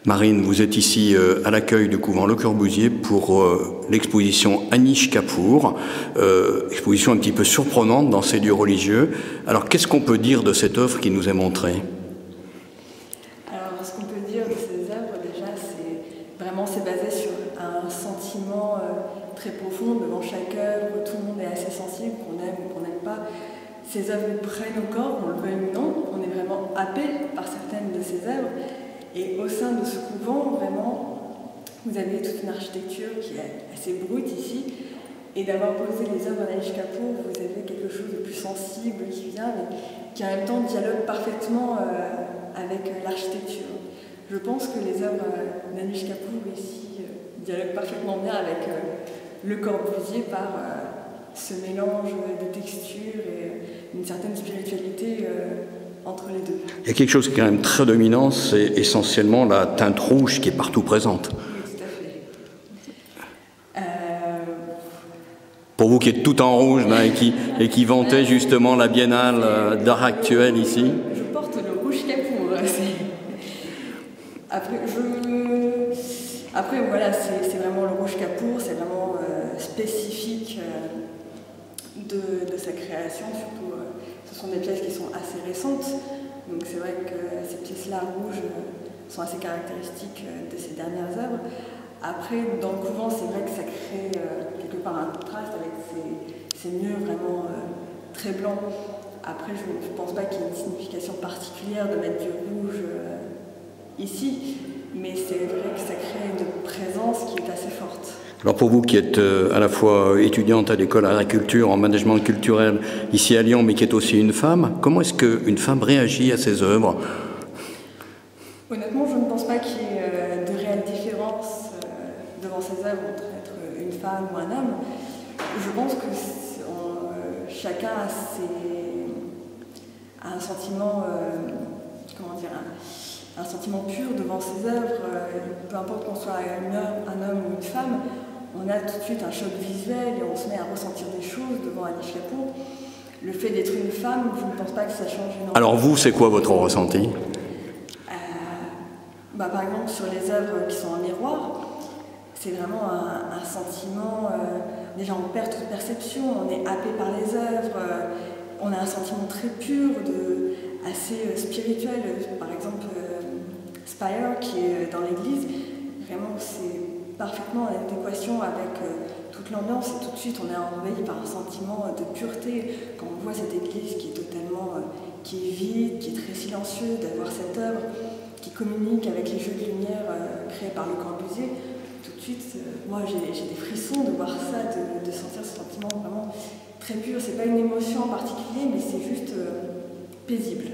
Marine, vous êtes ici à l'accueil du couvent Le Corbusier pour l'exposition Anish Kapoor, exposition un petit peu surprenante dans ces lieux religieux. Alors qu'est-ce qu'on peut dire de cette œuvre qui nous est montrée? Alors ce qu'on peut dire de ces œuvres déjà, c'est basé sur un sentiment très profond devant chaque œuvre. Tout le monde est assez sensible, qu'on aime ou qu'on n'aime pas. Ces œuvres nous prennent au corps, qu'on le veuille ou non. On est vraiment happé par certaines de ces œuvres. Et au sein de ce couvent, vraiment, vous avez toute une architecture qui est assez brute ici. Et d'avoir posé les œuvres d'Anish Kapoor, vous avez quelque chose de plus sensible qui vient, mais qui en même temps dialogue parfaitement avec l'architecture. Je pense que les œuvres d'Anish Kapoor ici dialoguent parfaitement bien avec Le Corbusier par ce mélange de textures et une certaine spiritualité entre les deux. Il y a quelque chose qui est quand même très dominant, c'est essentiellement la teinte rouge qui est partout présente. Oui, tout à fait. Pour vous qui êtes tout en rouge là, et qui vantez justement la biennale d'art actuel ici. Je porte le rouge Kapoor. Après voilà, c'est vraiment le rouge Kapoor, c'est vraiment spécifique de sa création, surtout ce sont des pièces qui sont assez récentes, donc c'est vrai que ces pièces-là rouges sont assez caractéristiques de ces dernières œuvres. Après, dans le couvent, c'est vrai que ça crée quelque part un contraste avec ces murs vraiment très blancs. Après, je ne pense pas qu'il y ait une signification particulière de mettre du rouge ici, mais c'est vrai que ça crée une présence qui est assez forte. Alors pour vous qui êtes à la fois étudiante à l'école d'agriculture en management culturel ici à Lyon, mais qui êtes aussi une femme, comment est-ce qu'une femme réagit à ces œuvres? Honnêtement, je ne pense pas qu'il y ait de réelle différence devant ces œuvres entre être une femme ou un homme. Je pense que chacun a un sentiment, un sentiment pur devant ses œuvres. Peu importe qu'on soit un homme ou une femme, on a tout de suite un choc visuel et on se met à ressentir des choses devant Anish Kapoor. Le fait d'être une femme, je ne pense pas que ça change énormément. Alors vous, c'est quoi votre ressenti? Par exemple, sur les œuvres qui sont en miroir, c'est vraiment un sentiment, déjà on perd toute perception, on est happé par les œuvres, on a un sentiment très pur, assez spirituel. Par exemple, Spire, qui est dans l'église, vraiment c'est parfaitement en adéquation avec toute l'ambiance et tout de suite on est envahi par un sentiment de pureté quand on voit cette église qui est totalement, qui est vide, qui est très silencieuse, d'avoir cette œuvre qui communique avec les jeux de lumière créés par Le Corbusier. Tout de suite, moi j'ai des frissons de voir ça, de sentir ce sentiment vraiment très pur. C'est pas une émotion en particulier, mais c'est juste paisible.